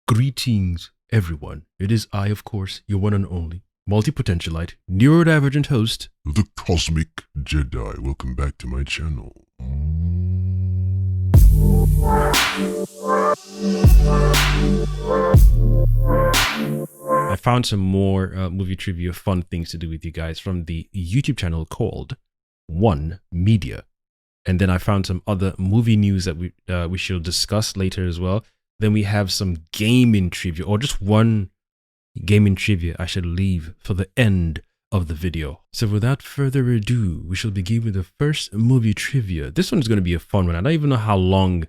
Greetings, everyone. It is I, of course, your one and only, Multipotentialite, Neurodivergent host, the Kosmic Jedi. Welcome back to my channel. I found some more movie trivia fun things to do with you guys from the YouTube channel called One Media. And then I found some other movie news that we shall discuss later as well. Then we have some gaming trivia, or just one gaming trivia I should leave for the end of the video. So without further ado, we shall begin with the first movie trivia. This one is going to be a fun one. I don't even know how long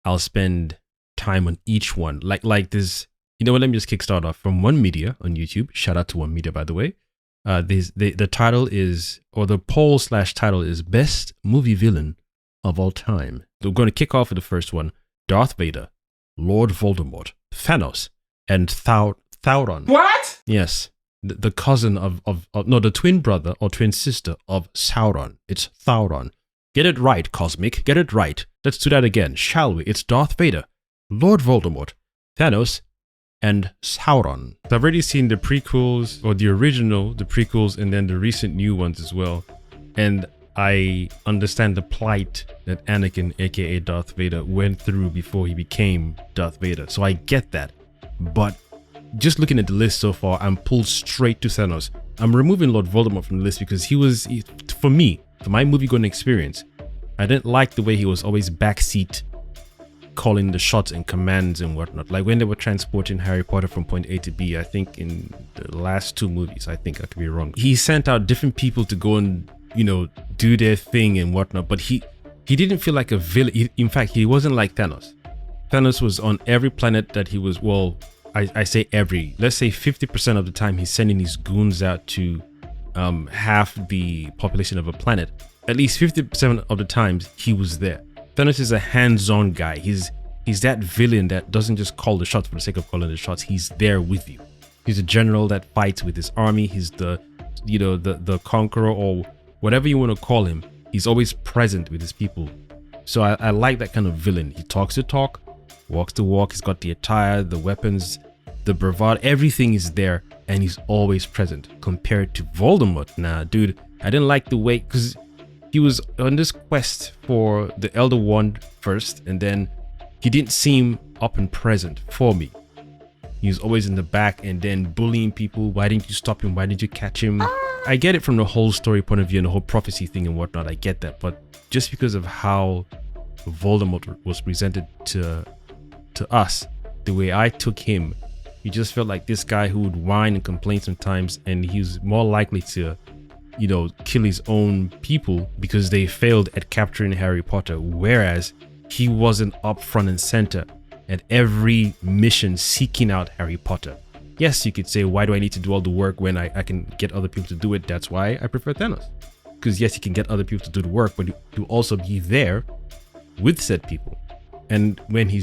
I'll spend time on each one. Like this, you know what, let me just kickstart off from One Media on YouTube. Shout out to One Media, by the way. The title is, or the poll/title is Best Movie Villain of All Time. So we're going to kick off with the first one. Darth Vader, Lord Voldemort, Thanos, and Sauron. What? Yes, the cousin no, the twin brother or twin sister of Sauron. It's Sauron. Get it right, Kosmic. Get it right. Let's do that again, shall we? It's Darth Vader, Lord Voldemort, Thanos, and Sauron. So I've already seen the prequels, or the original, the prequels, and then the recent new ones as well. And I understand the plight that Anakin, aka Darth Vader, went through before he became Darth Vader. So I get that. But just looking at the list so far, I'm pulled straight to Thanos. I'm removing Lord Voldemort from the list because for me, for my movie-going experience, I didn't like the way he was always backseat calling the shots and commands and whatnot. Like when they were transporting Harry Potter from point A to B, I think in the last two movies, I think I could be wrong, he sent out different people to go and, you know, do their thing and whatnot, but he didn't feel like a villain. In fact, he wasn't like Thanos. Thanos was on every planet that he was, well, I say every, let's say 50% of the time he's sending these goons out to half the population of a planet. At least 50% of the times he was there. Thanos is a hands-on guy. He's that villain that doesn't just call the shots for the sake of calling the shots. He's there with you. He's a general that fights with his army. He's the conqueror, or whatever you want to call him. He's always present with his people. So I like that kind of villain. He talks the talk, walks the walk. He's got the attire, the weapons, the bravado. Everything is there, and he's always present. Compared to Voldemort, nah, dude, I didn't like the way, because he was on this quest for the Elder Wand first, and then he didn't seem up and present for me. He was always in the back and then bullying people. Why didn't you stop him? Why didn't you catch him? I get it from the whole story point of view and the whole prophecy thing and whatnot. I get that. But just because of how Voldemort was presented to us, the way I took him, he just felt like this guy who would whine and complain sometimes, and he was more likely to, you know, kill his own people because they failed at capturing Harry Potter, whereas he wasn't up front and center at every mission seeking out Harry Potter. Yes, you could say, why do I need to do all the work when I can get other people to do it? That's why I prefer Thanos. Because yes, he can get other people to do the work, but he'll also be there with said people. And when he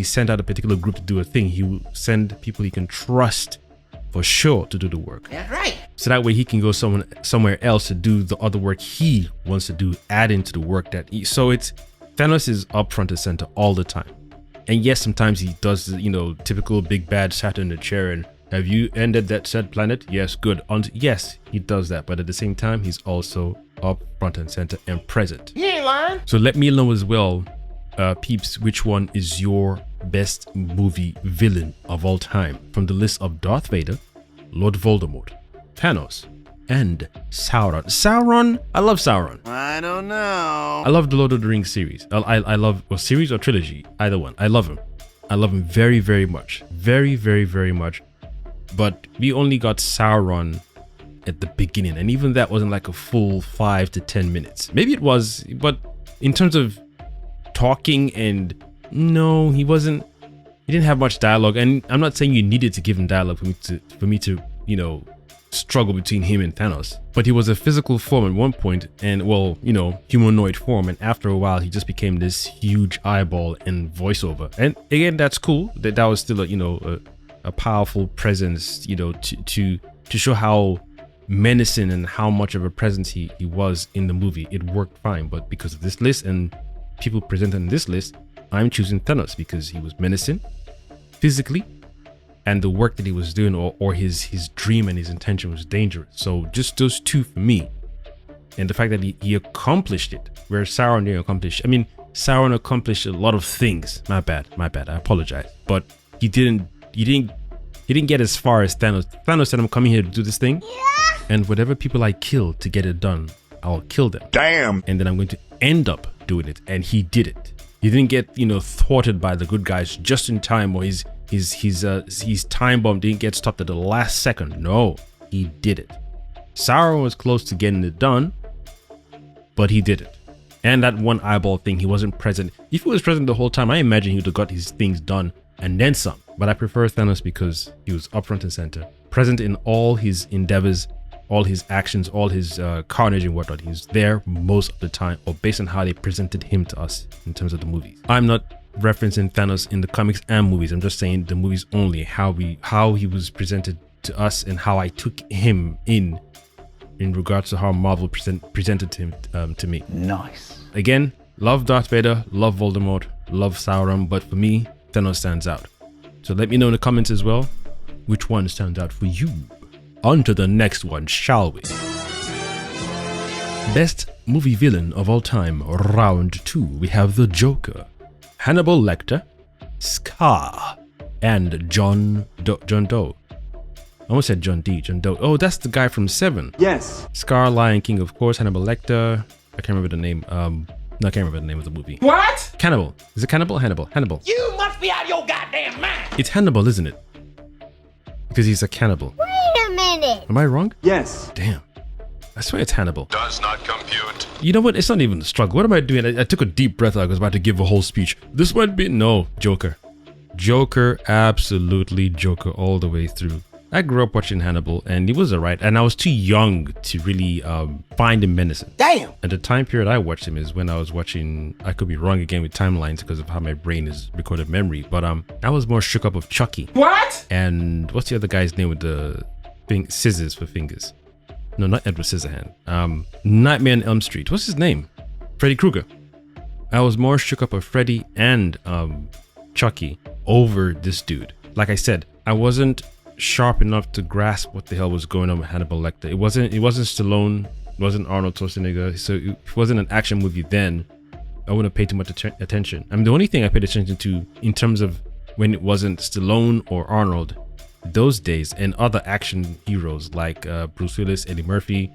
sent out a particular group to do a thing, he will send people he can trust for sure to do the work. That's right. So that way he can go somewhere else to do the other work he wants to do, add into the work so it's Thanos is up front and center all the time. And yes, sometimes he does, you know, typical big bad sat in the chair and, have you ended that said planet? Yes, good. Yes, he does that, but at the same time, he's also up front and center and present. You ain't lying. So let me know as well, peeps, which one is your best movie villain of all time from the list of Darth Vader, Lord Voldemort, Thanos, and Sauron. Sauron, I love Sauron. I don't know. I love the Lord of the Rings series. I love, well, series or trilogy, either one. I love him. I love him very, very much. Very, very, very much. But we only got Sauron at the beginning, and even that wasn't like a full 5 to 10 minutes. Maybe it was, but in terms of talking, and no, he didn't have much dialogue. And I'm not saying you needed to give him dialogue for me to, you know, struggle between him and Thanos. But he was a physical form at one point, and, well, you know, humanoid form, and after a while he just became this huge eyeball and voiceover. And again, that's cool. That was still a powerful presence, you know, to show how menacing and how much of a presence he was in the movie. It worked fine. But because of this list and people presented in this list, I'm choosing Thanos because he was menacing physically, and the work that he was doing, or his dream and his intention was dangerous. So just those two for me. And the fact that he accomplished it, where Sauron didn't accomplish. I mean, Sauron accomplished a lot of things. My bad. I apologize. But he didn't get as far as Thanos. Thanos said, I'm coming here to do this thing. Yeah. And whatever people I kill to get it done, I'll kill them. Damn. And then I'm going to end up doing it. And he did it. He didn't get, thwarted by the good guys just in time, or his time bomb didn't get stopped at the last second. No, he did it. Sauron was close to getting it done, but he did it. And that one eyeball thing, he wasn't present. If he was present the whole time, I imagine he would have got his things done and then some. But I prefer Thanos because he was up front and center, present in all his endeavors, all his actions, all his carnage and whatnot. He's there most of the time, or based on how they presented him to us in terms of the movies. I'm not referencing Thanos in the comics and movies. I'm just saying the movies only, how he was presented to us and how I took him in regards to how Marvel presented him to me. Nice. Again, love Darth Vader, love Voldemort, love Sauron, but for me, Thanos stands out. So let me know in the comments as well, which one stands out for you. On to the next one, shall we? Best movie villain of all time, round 2. We have the Joker, Hannibal Lecter, Scar, and John Doe. I almost said John Doe. Oh, that's the guy from Seven. Yes. Scar, Lion King, of course. Hannibal Lecter. I can't remember the name. No, I can't remember the name of the movie. What? Cannibal. Is it Cannibal? Hannibal. You must be out of your goddamn mind. It's Hannibal, isn't it? Because he's a cannibal. Wait a minute. Am I wrong? Yes. Damn. I swear it's Hannibal. Does not compute. You know what? It's not even a struggle. What am I doing? I took a deep breath like I was about to give a whole speech. This might be... No, Joker. Joker, absolutely Joker all the way through. I grew up watching Hannibal, and he was alright, and I was too young to really find him menacing. Damn. And the time period I watched him is when I was watching, I could be wrong again with timelines because of how my brain is recorded memory, but I was more shook up of Chucky. What? And what's the other guy's name with the scissors for fingers? No, not Edward Scissorhand. Nightmare on Elm Street. What's his name? Freddy Krueger. I was more shook up of Freddy and Chucky over this dude. Like I said, I wasn't sharp enough to grasp what the hell was going on with Hannibal Lecter. It wasn't Stallone, it wasn't Arnold Schwarzenegger, so it wasn't an action movie then. I wouldn't pay too much attention. I mean, the only thing I paid attention to in terms of when it wasn't Stallone or Arnold those days and other action heroes like Bruce Willis, Eddie Murphy,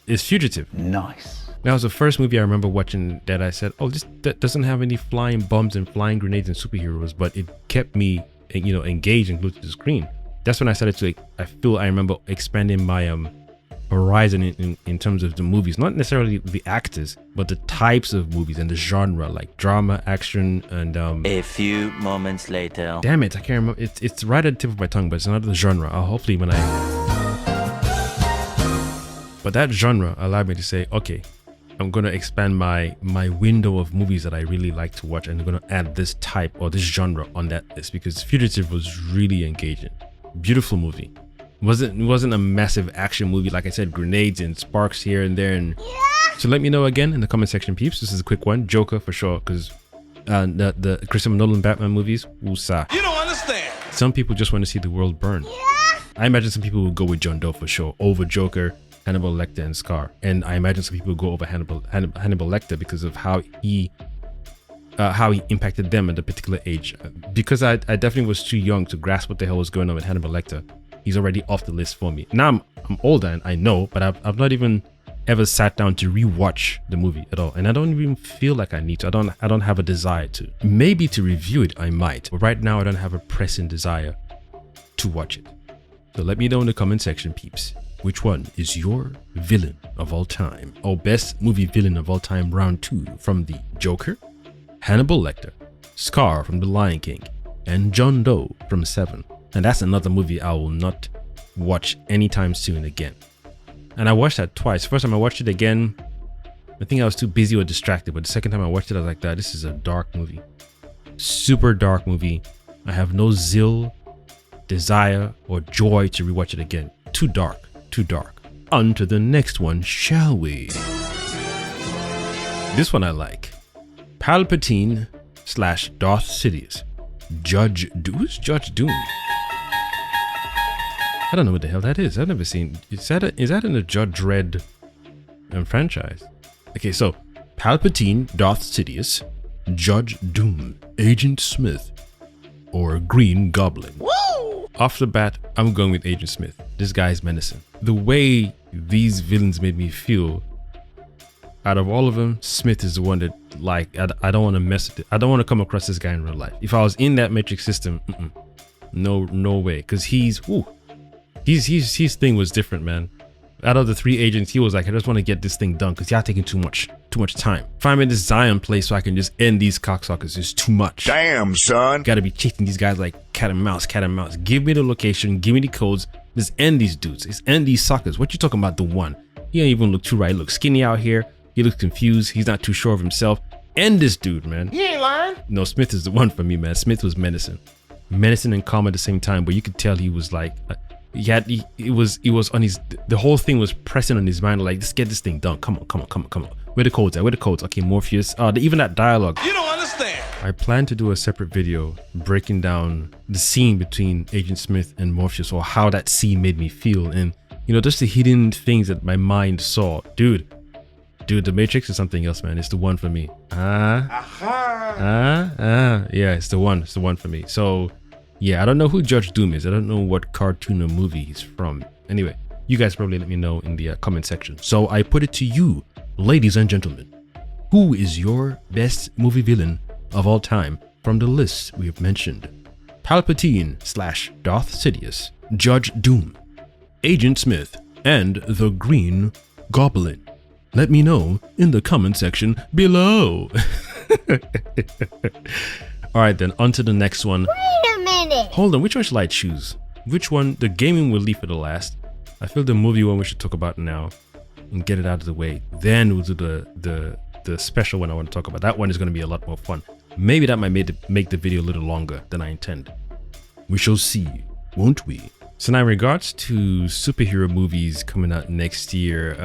is Fugitive. Nice. That was the first movie I remember watching that I said, oh, that doesn't have any flying bombs and flying grenades and superheroes, but it kept me engaged and glued to the screen. That's when I started to I remember expanding my horizon in terms of the movies, not necessarily the actors, but the types of movies and the genre, like drama, action, and a few moments later. Damn it, I can't remember. It's right at the tip of my tongue, but it's not the genre. Hopefully but that genre allowed me to say, okay, I'm going to expand my window of movies that I really like to watch, and I'm going to add this type or this genre on that list because Fugitive was really engaging. Beautiful movie. It wasn't a massive action movie, like I said, grenades and sparks here and there. And so let me know again in the comment section, peeps. This is a quick one. Joker for sure, because the Christopher Nolan Batman movies, woosah. You don't understand. Some people just want to see the world burn. I imagine some people would go with John Doe for sure over Joker, Hannibal Lecter, and Scar. And I imagine some people would go over Hannibal Lecter because of how he impacted them at a particular age. Because I definitely was too young to grasp what the hell was going on with Hannibal Lecter. He's already off the list for me. Now I'm older and I know, but I've not even ever sat down to rewatch the movie at all, and I don't even feel like I need to. I don't have a desire to. Maybe to review it I might, but right now I don't have a pressing desire to watch it. So let me know in the comment section, peeps. Which one is your villain of all time? Or best movie villain of all time, round 2, from the Joker, Hannibal Lecter, Scar from The Lion King, and John Doe from Seven. And that's another movie I will not watch anytime soon again. And I watched that twice. First time I watched it again, I think I was too busy or distracted. But the second time I watched it, I was like, this is a dark movie. Super dark movie. I have no zeal, desire, or joy to rewatch it again. Too dark. Too dark. On to the next one, shall we? This one I like. Palpatine / Darth Sidious. Who's Judge Doom? I don't know what the hell that is. I've never seen. Is that in the Judge Dredd franchise? Okay, so Palpatine, Darth Sidious, Judge Doom, Agent Smith, or Green Goblin. Woo! Off the bat, I'm going with Agent Smith. This guy's menacing. The way these villains made me feel, out of all of them, Smith is the one that, like, I don't want to mess with it. I don't want to come across this guy in real life. If I was in that Matrix system, no way. Because his thing was different, man. Out of the 3 agents, he was like, I just want to get this thing done because y'all taking too much time. Find me this Zion place so I can just end these cocksuckers. It's too much. Damn, son. Gotta be chasing these guys like cat and mouse. Give me the location, give me the codes. Just end these dudes. Just end these suckers. What you talking about? The one. He don't even look too right. He looks skinny out here. He looks confused. He's not too sure of himself. End this dude, man. You ain't lying. No, Smith is the one for me, man. Smith was menacing and calm at the same time, but you could tell he was like, it was on his, the whole thing was pressing on his mind, like, let's get this thing done. Come on. Where the codes at? Where the codes? Okay, Morpheus. Even that dialogue. You don't understand. I plan to do a separate video breaking down the scene between Agent Smith and Morpheus, or how that scene made me feel, and just the hidden things that my mind saw. Dude, The Matrix is something else, man. It's the one for me. Yeah, it's the one for me. So yeah, I don't know who Judge Doom is. I don't know what cartoon or movie he's from. Anyway, you guys probably let me know in the comment section. So I put it to you, ladies and gentlemen. Who is your best movie villain of all time from the list we have mentioned? Palpatine / Darth Sidious, Judge Doom, Agent Smith, and the Green Goblin. Let me know in the comment section below. Alright then, on to the next one. Wait a minute. Hold on, which one should I choose? Which one? The gaming will leave for the last. I feel the movie one we should talk about now and get it out of the way. Then we'll do the special one I want to talk about. That one is going to be a lot more fun. Maybe that might make the video a little longer than I intend. We shall see, won't we? So now in regards to superhero movies coming out next year,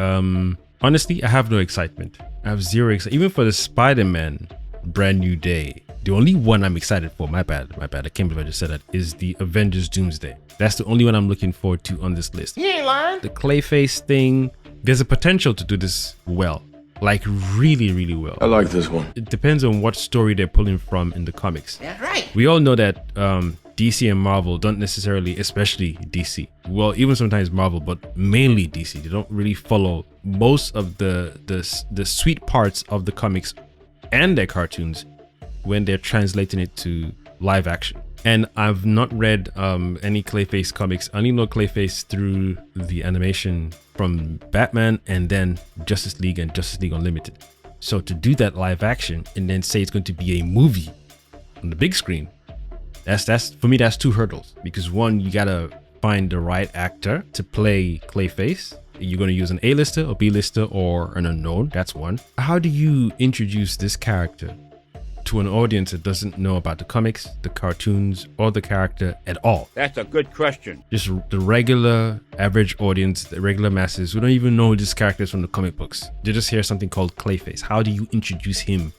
honestly, I have no excitement. I have zero excitement. Even for the Spider-Man Brand New Day, the only one I'm excited for, my bad, I can't believe I just said that, is the Avengers Doomsday. That's the only one I'm looking forward to on this list. You ain't lying. The Clayface thing, there's a potential to do this well. Like really well. I like this one. It depends on what story they're pulling from in the comics. That's right. We all know that DC and Marvel don't necessarily, especially DC, well, even sometimes Marvel, but mainly DC, they don't really follow most of the sweet parts of the comics and their cartoons when they're translating it to live action. And I've not read any Clayface comics. I only know Clayface through the animation from Batman and then Justice League and Justice League Unlimited. So to do that live action and then say it's going to be a movie on the big screen, that's for me, that's 2 hurdles. Because one, you gotta find the right actor to play Clayface. You're going to use an A-lister or B-lister or an unknown. That's one. How do you introduce this character to an audience that doesn't know about the comics, the cartoons, or the character at all? That's a good question. Just the regular average audience, the regular masses who don't even know this character is from the comic books. They just hear something called Clayface. How do you introduce him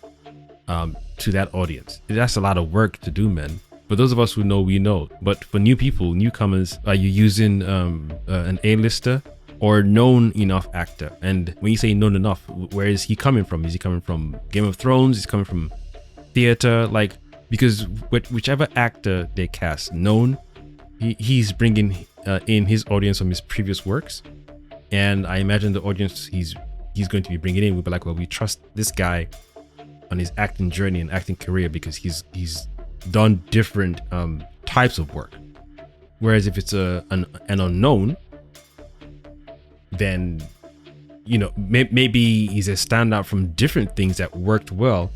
to that audience? That's a lot of work to do, man. For those of us who know, we know. But for new people, newcomers, are you using an A-lister or known enough actor? And when you say known enough, where is he coming from? Is he coming from Game of Thrones? Is he coming from theater? Like, because whichever actor they cast known, he's bringing in his audience from his previous works. And I imagine the audience he's going to be bringing in will be like, well, we trust this guy on his acting journey and acting career because he's done different types of work. Whereas if it's an unknown, then maybe he's a standout from different things that worked well,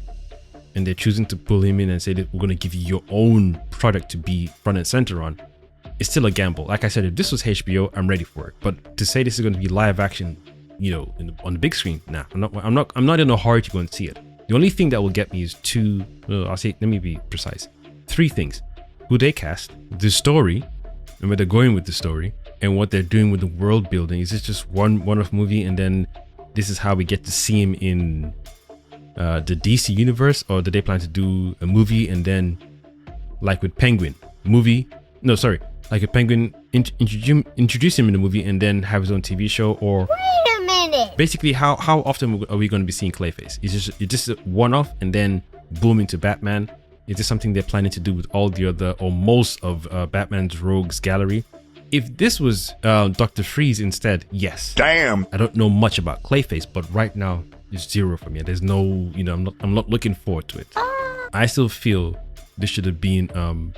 and they're choosing to pull him in and say that we're going to give you your own product to be front and center on. It's still a gamble. Like I said, if this was HBO, I'm ready for it. But to say this is going to be live action, on the big screen, nah, I'm not in a hurry to go and see it. The only thing that will get me is let me be precise. 3 things: who they cast, the story, and where they're going with the story, and what they're doing with the world building. Is it just one-off movie, and then this is how we get to see him in the DC universe, or do they plan to do a movie and then like with Penguin movie. No, sorry, like a Penguin introduce him in the movie and then have his own TV show. Or Wait a minute. basically, how often are we going to be seeing Clayface? Is just a one-off and then boom into Batman? Is this something they're planning to do with all the other or most of Batman's rogues gallery? If this was Dr. Freeze instead, yes. Damn. I don't know much about Clayface, but right now it's zero for me. There's no, I'm not looking forward to it. I still feel this should have been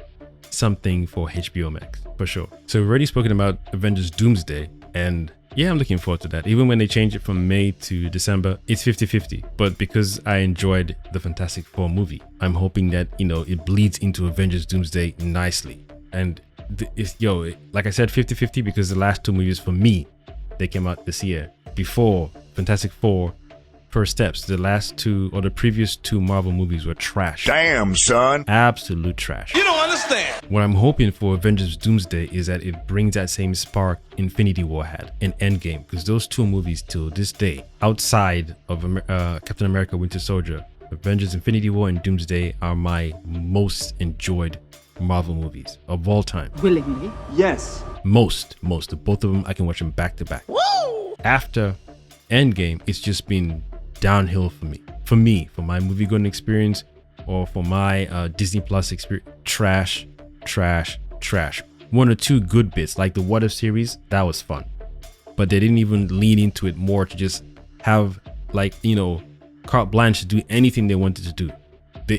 something for HBO Max for sure. So we've already spoken about Avengers Doomsday, and yeah, I'm looking forward to that. Even when they change it from May to December, it's 50-50. But because I enjoyed the Fantastic Four movie, I'm hoping that, it bleeds into Avengers Doomsday nicely. And like I said, 50-50 because the last two movies for me, they came out this year. Before Fantastic Four, First Steps, the last two or the previous two Marvel movies were trash. Damn, son. Absolute trash. You don't understand. What I'm hoping for Avengers Doomsday is that it brings that same spark Infinity War had in Endgame, because those two movies till this day, outside of Captain America Winter Soldier, Avengers Infinity War and Doomsday are my most enjoyed Marvel movies of all time. Willingly? Yes. Most. Both of them, I can watch them back to back. Woo! After Endgame, it's just been downhill for me. For my movie going experience or for my Disney Plus experience, trash. One or two good bits, like the What If series, that was fun. But they didn't even lean into it more to just have, carte blanche to do anything they wanted to do.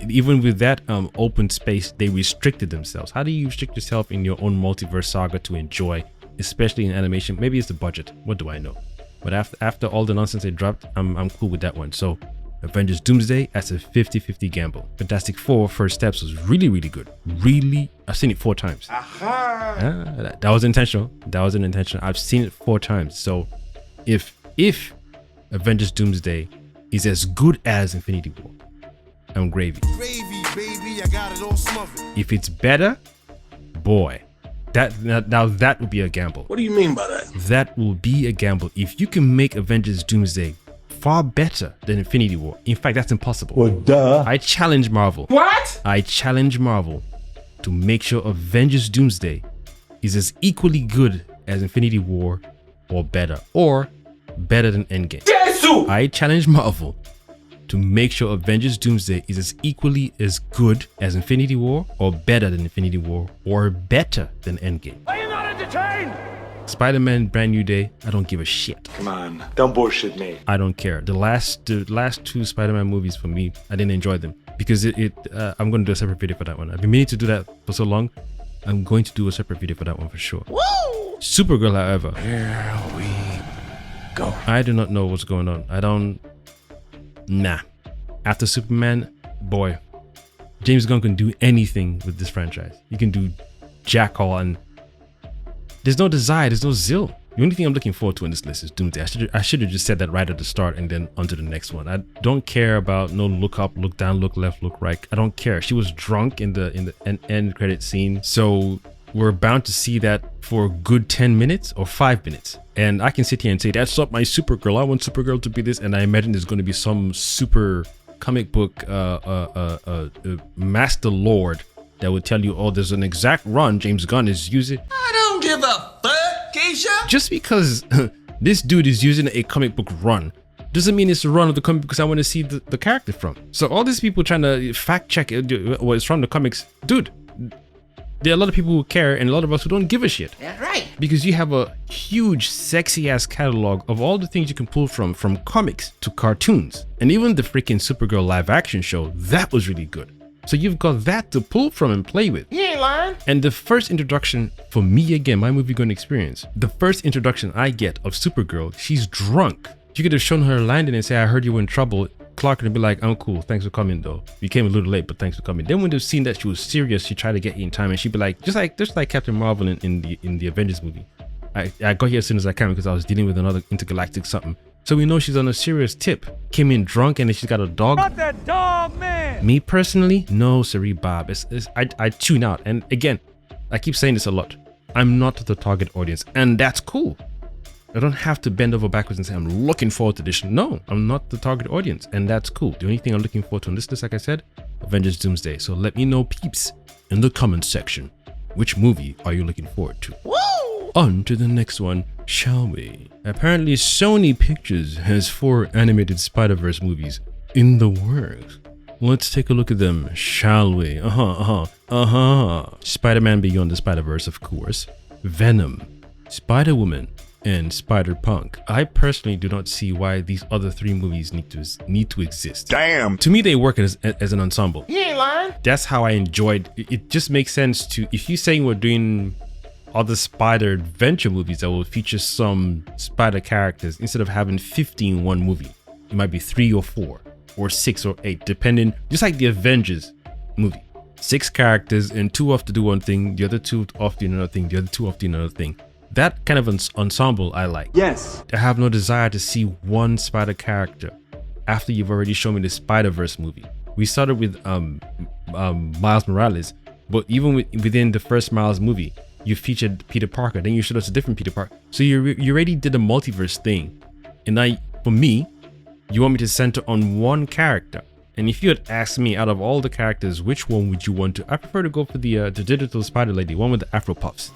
Even with that open space, they restricted themselves. How do you restrict yourself in your own multiverse saga to enjoy, especially in animation? Maybe it's the budget. What do I know? But after all the nonsense they dropped, I'm cool with that one. So Avengers Doomsday, that's a 50-50 gamble. Fantastic Four First Steps was really, really good. Really, I've seen it 4 times. That was intentional. I've seen it 4 times. So if Avengers Doomsday is as good as Infinity War, I'm gravy. Gravy, baby, I got it all smothered. If it's better, boy, that would be a gamble. What do you mean by that? That will be a gamble. If you can make Avengers Doomsday far better than Infinity War, in fact, that's impossible. Well, duh. I challenge Marvel. What? I challenge Marvel to make sure Avengers Doomsday is as equally good as Infinity War or better than Endgame. Jesus! I challenge Marvel to make sure Avengers Doomsday is as equally as good as Infinity War or better than Infinity War or better than Endgame. Are you not entertained? Spider-Man Brand New Day, I don't give a shit. Come on, don't bullshit me. I don't care. The last 2 Spider-Man movies for me, I didn't enjoy them because I'm going to do a separate video for that one. I've been meaning to do that for so long. I'm going to do a separate video for that one for sure. Woo! Supergirl, however, Here we go. I do not know what's going on. Nah. After Superman, boy, James Gunn can do anything with this franchise. He can do jack all, and there's no desire, there's no zeal. The only thing I'm looking forward to in this list is Doomsday. I should have just said that right at the start and then onto the next one. I don't care about no look up, look down, look left, look right. I don't care. She was drunk in the end credit scene, so we're bound to see that for a good 10 minutes or 5 minutes. And I can sit here and say, that's not my Supergirl. I want Supergirl to be this. And I imagine there's going to be some super comic book master lord that would tell you, oh, there's an exact run James Gunn is using. I don't give a fuck, Keisha. Just because this dude is using a comic book run doesn't mean it's a run of the comic because I want to see the character from. So all these people trying to fact check it, well, it's from the comics. Dude, there are a lot of people who care and a lot of us who don't give a shit. That's right. Because you have a huge, sexy-ass catalog of all the things you can pull from comics to cartoons. And even the freaking Supergirl live-action show, that was really good. So you've got that to pull from and play with. You ain't lying. And the first introduction, for me again, my movie-going experience, the first introduction I get of Supergirl, she's drunk. You could have shown her landing and say, I heard you were in trouble. Clark would be like, I'm cool, thanks for coming though. You came a little late, but thanks for coming. Then when they've seen that she was serious, she tried to get you in time, and she'd be like, just like Captain Marvel in the Avengers movie. I got here as soon as I can because I was dealing with another intergalactic something. So we know she's on a serious tip. Came in drunk and then she's got a dog. Not that dog, man. Me personally, no, siree, Bob. I tune out. And again, I keep saying this a lot. I'm not the target audience, and that's cool. I don't have to bend over backwards and say, I'm looking forward to this. No, I'm not the target audience, and that's cool. The only thing I'm looking forward to on this list, like I said, Avengers Doomsday. So let me know, peeps, in the comment section. Which movie are you looking forward to? Woo! On to the next one, shall we? Apparently Sony Pictures has 4 animated Spider-Verse movies in the works. Let's take a look at them, shall we? Spider-Man Beyond the Spider-Verse, of course. Venom, Spider-Woman, and Spider-Punk. I personally do not see why these other 3 movies need to exist. Damn. To me, they work as an ensemble. You ain't lying. That's how I enjoyed it. It just makes sense to, if you're saying we're doing other spider adventure movies that will feature some spider characters, instead of having 50 in one movie, it might be 3 or 4 or 6 or 8, depending, just like the Avengers movie. 6 characters and 2 off to do one thing, the other 2 off to do another thing, the other 2 off to do another thing. That kind of ensemble I like. Yes. I have no desire to see one spider character after you've already shown me the Spider-Verse movie. We started with Miles Morales, but even within the first Miles movie, you featured Peter Parker, then you showed us a different Peter Parker. So you already did a multiverse thing. And now, for me, you want me to center on one character. And if you had asked me, out of all the characters, which one would you want to? I prefer to go for the digital spider lady, one with the Afro puffs.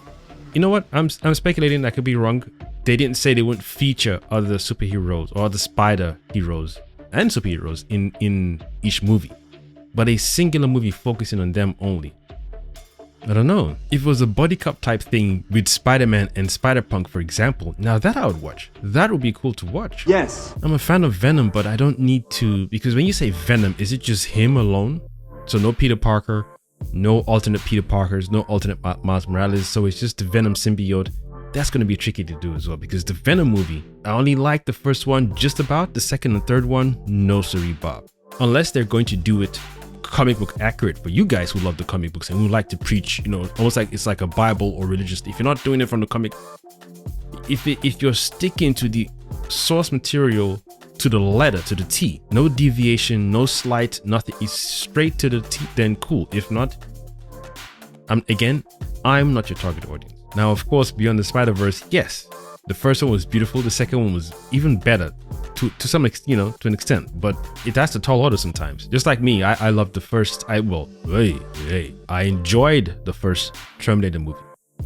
You know what? I'm speculating. I could be wrong. They didn't say they wouldn't feature other superheroes or other spider heroes and superheroes in each movie, but a singular movie focusing on them only. I don't know. If it was a buddy cop type thing with Spider-Man and Spider-Punk, for example, now that I would watch. That would be cool to watch. Yes. I'm a fan of Venom, but I don't need to, because when you say Venom, is it just him alone? So no Peter Parker, no alternate Peter Parkers, no alternate Miles Morales, so it's just the Venom symbiote. That's going to be tricky to do as well, because the Venom movie, I only like the first one just about, the second and third one, no siree bob. Unless they're going to do it comic book accurate for you guys who love the comic books and who like to preach, you know, almost like it's like a Bible or religious. If you're not doing it from the comic, if you're sticking to the source material to the letter, to the T, no deviation, no slight, nothing, it's straight to the T, then cool. If not, I'm not your target audience. Now, of course, Beyond the Spider-Verse, yes, the first one was beautiful, the second one was even better to some extent, you know, to an extent, but that's a tall order sometimes. Just like me, I loved the first, I enjoyed the first Terminator movie,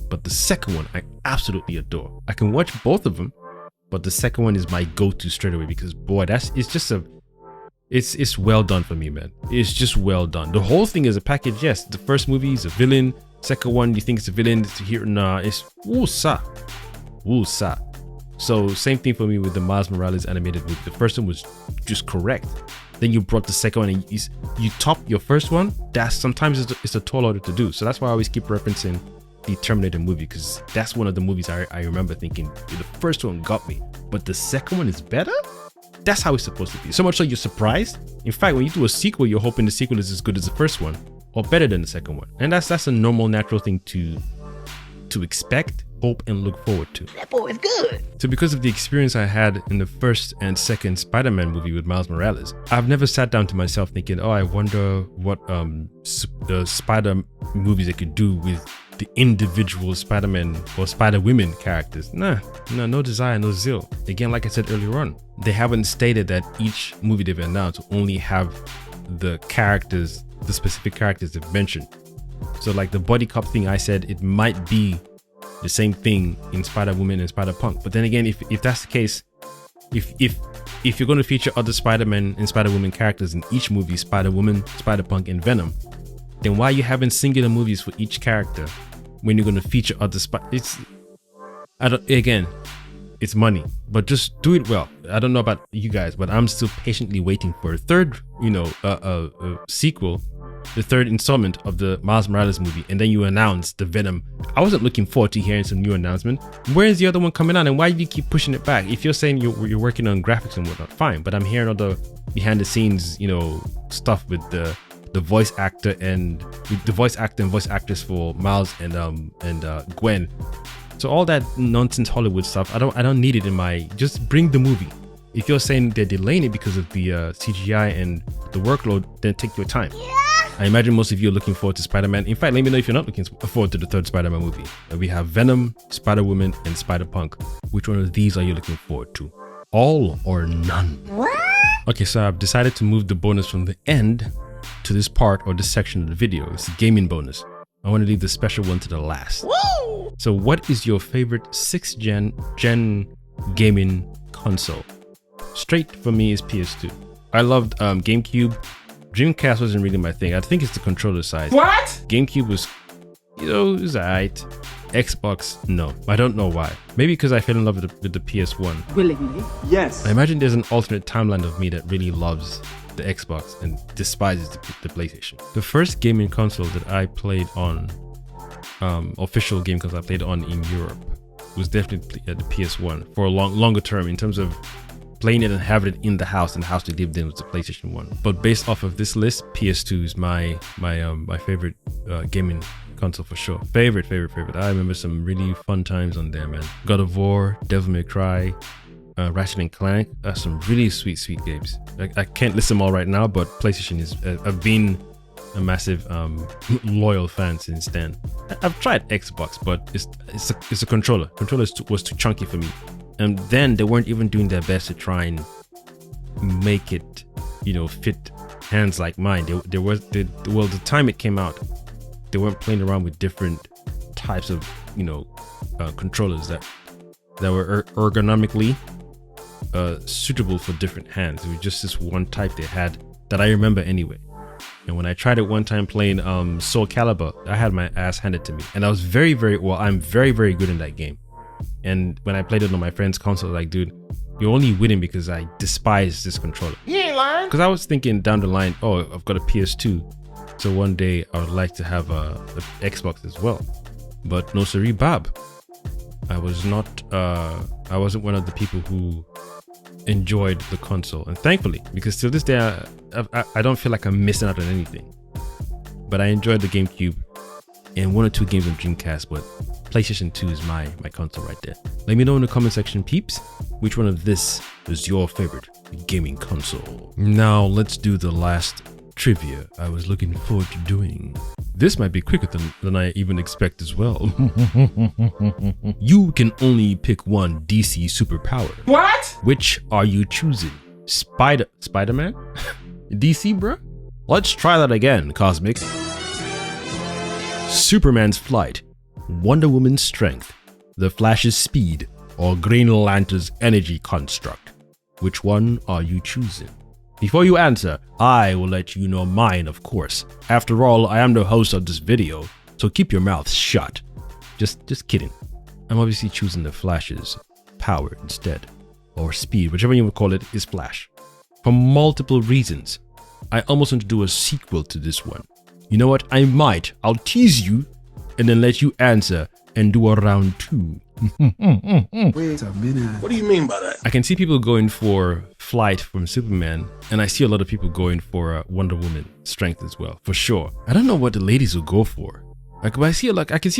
but the second one I absolutely adore. I can watch both of them, but the second one is my go-to straight away, because boy, it's well done for me, man. It's just well done. The whole thing is a package. Yes, the first movie is a villain. Second one, you think it's a villain. It's here, nah, it's woosah. So same thing for me with the Miles Morales animated movie. The first one was just correct. Then you brought the second one and you top your first one. That's sometimes it's a tall order to do. So that's why I always keep referencing the Terminator movie, because that's one of the movies I remember thinking the first one got me, but the second one is better. That's how it's supposed to be. So much so you're surprised. In fact, when you do a sequel, you're hoping the sequel is as good as the first one or better than the second one. And that's a normal, natural thing to expect, hope, and look forward to. That boy is good. So because of the experience I had in the first and second Spider-Man movie with Miles Morales, I've never sat down to myself thinking, oh, I wonder what the Spider movies they could do with the individual Spider-Man or Spider-Women characters. No desire, no zeal. Again, like I said earlier on, they haven't stated that each movie they've announced will only have the characters, the specific characters they've mentioned. So like the buddy cop thing, I said it might be the same thing in Spider-Woman and Spider-Punk. But then again, if that's the case, if you're going to feature other Spider-Man and Spider-Woman characters in each movie, Spider-Woman, Spider-Punk, and Venom, then why are you having singular movies for each character when you're going to feature other it's money, but just do it well. I don't know about you guys, but I'm still patiently waiting for a third, sequel, the third installment of the Miles Morales movie, and then you announce the Venom. I wasn't looking forward to hearing some new announcement. Where is the other one coming out, and why do you keep pushing it back? If you're saying you're working on graphics and whatnot, fine, but I'm hearing all the behind the scenes, stuff with the voice actor and voice actors for Miles and Gwen. So all that nonsense Hollywood stuff, I don't need it in my. Just bring the movie. If you're saying they're delaying it because of the CGI and the workload, then take your time. Yeah. I imagine most of you are looking forward to Spider-Man. In fact, let me know if you're not looking forward to the third Spider-Man movie. We have Venom, Spider-Woman, and Spider-Punk. Which one of these are you looking forward to? All or none? What? Okay, so I've decided to move the bonus from the end to this part or this section of the video. It's a gaming bonus. I want to leave the special one to the last. Woo! So what is your favorite 6th gen gaming console? Straight for me is PS2. I loved GameCube. Dreamcast wasn't really my thing. I think it's the controller size. What? GameCube was, it was alright. Xbox, no. I don't know why. Maybe because I fell in love with the PS1. Willingly. Yes. I imagine there's an alternate timeline of me that really loves the Xbox and despises the PlayStation. The first gaming console that I played on, official game console I played on in Europe, was definitely the PS1 for a longer term in terms of playing it and having it in the house, and the house they lived in was the PlayStation 1. But based off of this list, PS2 is my favorite gaming console for sure. Favorite. I remember some really fun times on there, man. God of War, Devil May Cry, Ratchet and Clank, some really sweet games. I can't list them all right now, but PlayStation is, I've been a massive loyal fan since then. I've tried Xbox, but it's a controller. Controller was too chunky for me. And then they weren't even doing their best to try and make it, fit hands like mine. The time it came out, they weren't playing around with different types of, controllers that were ergonomically suitable for different hands. It was just this one type they had that I remember anyway. And when I tried it one time playing Soul Calibur, I had my ass handed to me, and I was I'm very good in that game. And when I played it on my friend's console, like, dude, you're only winning because I despise this controller. You ain't lying. Because I was thinking down the line, oh, I've got a PS2, so one day I would like to have a Xbox as well. But no siree, Bob. I wasn't one of the people who enjoyed the console, and thankfully, because till this day I don't feel like I'm missing out on anything. But I enjoyed the GameCube and 1 or 2 games on Dreamcast, but PlayStation 2 is my console right there. Let me know in the comment section, peeps, which one of this is your favorite gaming console. Now let's do the last trivia I was looking forward to doing. This might be quicker than I even expect as well. You can only pick one DC superpower. What? Which are you choosing? Spider-Man? DC, bro? Let's try that again, Kosmic. Superman's flight, Wonder Woman's strength, The Flash's speed, or Green Lantern's energy construct. Which one are you choosing? Before you answer, I will let you know mine, of course. After all, I am the host of this video, so keep your mouth shut. Just kidding. I'm obviously choosing The Flash's power instead, or speed, whichever you would call it, is Flash. For multiple reasons. I almost want to do a sequel to this one. You know what? I'll tease you and then let you answer and do a round 2. Wait a minute. What do you mean by that? I can see people going for flight from Superman, and I see a lot of people going for Wonder Woman strength as well, for sure. I don't know what the ladies will go for. I can see a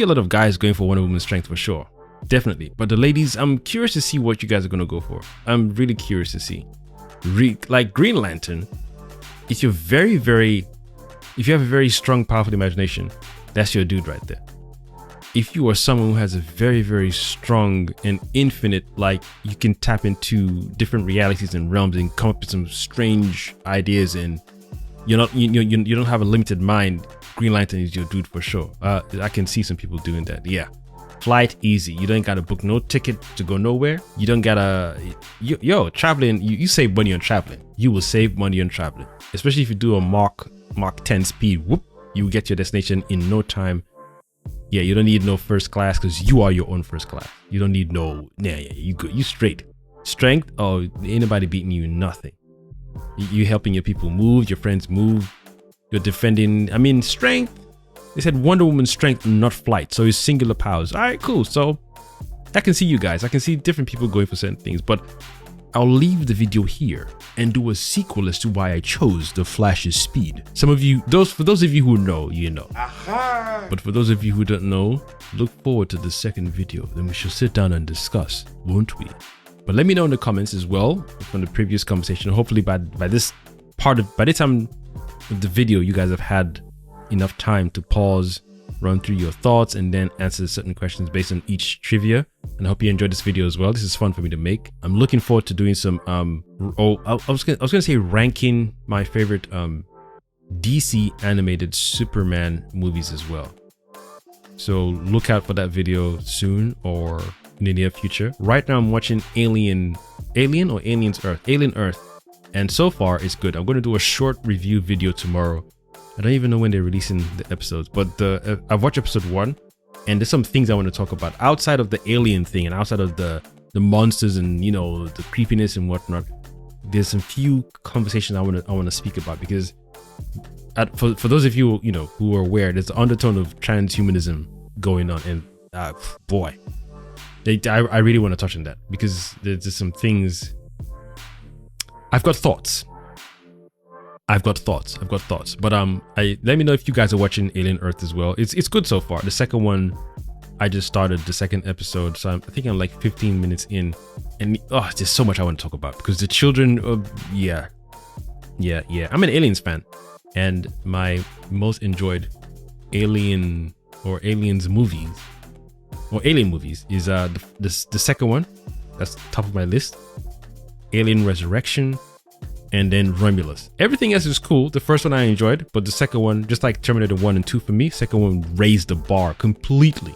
lot of guys going for Wonder Woman strength for sure, definitely. But the ladies, I'm curious to see what you guys are gonna go for. I'm really curious to see. Like Green Lantern, if you have a very strong, powerful imagination, that's your dude right there. If you are someone who has a very, very strong and infinite, like you can tap into different realities and realms and come up with some strange ideas, and you don't have a limited mind, Green Lantern is your dude for sure. I can see some people doing that. Yeah, flight easy. You don't gotta book no ticket to go nowhere. You don't gotta traveling. You save money on traveling. You will save money on traveling, especially if you do a Mach 10 speed. Whoop, you get your destination in no time. Yeah, you don't need no first class because you are your own first class. You don't need no, you good. You straight. Strength, oh, ain't nobody beating you, nothing. You helping your people move, your friends move. You're defending, strength. They said Wonder Woman's strength, not flight. So it's singular powers. All right, cool. So I can see you guys. I can see different people going for certain things, but I'll leave the video here and do a sequel as to why I chose the Flash's speed. Some of you, for those of you who know, you know. Aha! But for those of you who don't know, look forward to the second video. Then we shall sit down and discuss, won't we? But let me know in the comments as well from the previous conversation. Hopefully by the time of the video, you guys have had enough time to pause, run through your thoughts, and then answer certain questions based on each trivia. And I hope you enjoyed this video as well. This is fun for me to make. I'm looking forward to doing some I was gonna say ranking my favorite DC animated Superman movies as well. So look out for that video soon or in the near future. Right now I'm watching Alien Earth, and so far it's good. I'm going to do a short review video tomorrow. I don't even know when they're releasing the episodes, but I've watched episode 1, and there's some things I want to talk about outside of the alien thing and outside of the monsters and, you know, the creepiness and whatnot. There's some few conversations I want to speak about, because for those of you, you know, who are aware, there's an undertone of transhumanism going on, and boy, I really want to touch on that, because there's just some things. I've got thoughts, but let me know if you guys are watching Alien Earth as well. It's good so far. The second one, I just started the second episode, so I think I'm like 15 minutes in, and there's so much I want to talk about, because the children, yeah. I'm an Aliens fan, and my most enjoyed Alien movies is the second one. That's top of my list. Alien Resurrection, and then Romulus. Everything else is cool. The first one I enjoyed, but the second one, just like Terminator 1 and 2 for me, second one raised the bar completely.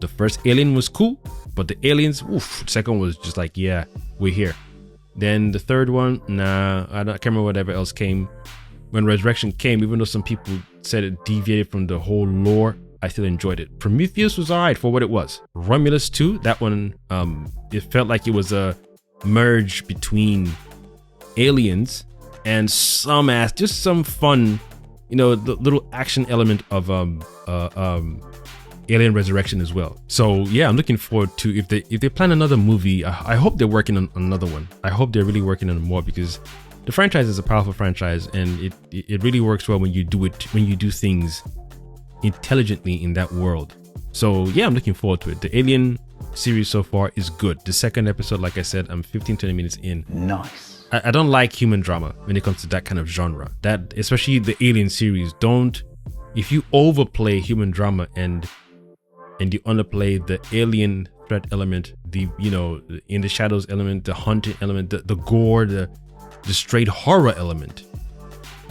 The first Alien was cool, but the aliens, the second one was just like, yeah, we're here. Then the third one, nah, I can't remember whatever else came. When Resurrection came, even though some people said it deviated from the whole lore, I still enjoyed it. Prometheus was alright for what it was. Romulus 2, that one, it felt like it was a merge between aliens and just some fun, you know, the little action element of Alien Resurrection as well. So yeah, I'm looking forward to if they plan another movie. I hope they're working on another one. I hope they're really working on more, because the franchise is a powerful franchise, and it really works well when you do things intelligently in that world. So yeah, I'm looking forward to it. The Alien series so far is good. The second episode, like I said, I'm 15-20 minutes in. Nice. I don't like human drama when it comes to that kind of genre. That, especially the Alien series, if you overplay human drama and you underplay the alien threat element, the, you know, in the shadows element, the hunting element, the gore, the straight horror element,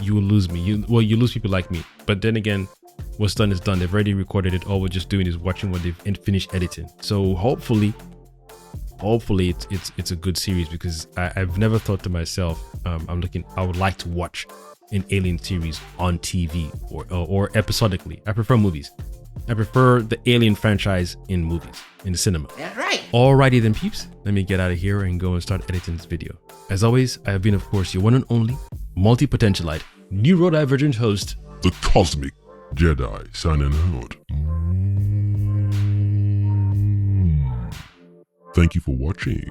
you will lose me. You lose people like me. But then again, what's done is done. They've already recorded it. All we're just doing is watching what they've finished editing. So hopefully it's a good series, because I've never thought to myself, I would like to watch an Alien series on TV or episodically. I prefer movies. I prefer the Alien franchise in movies, in the cinema. That's right. Alrighty then, peeps. Let me get out of here and go and start editing this video. As always, I have been, of course, your one and only Multipotentialite, Neurodivergent host, The Kosmic Jedi, signing out. Thank you for watching.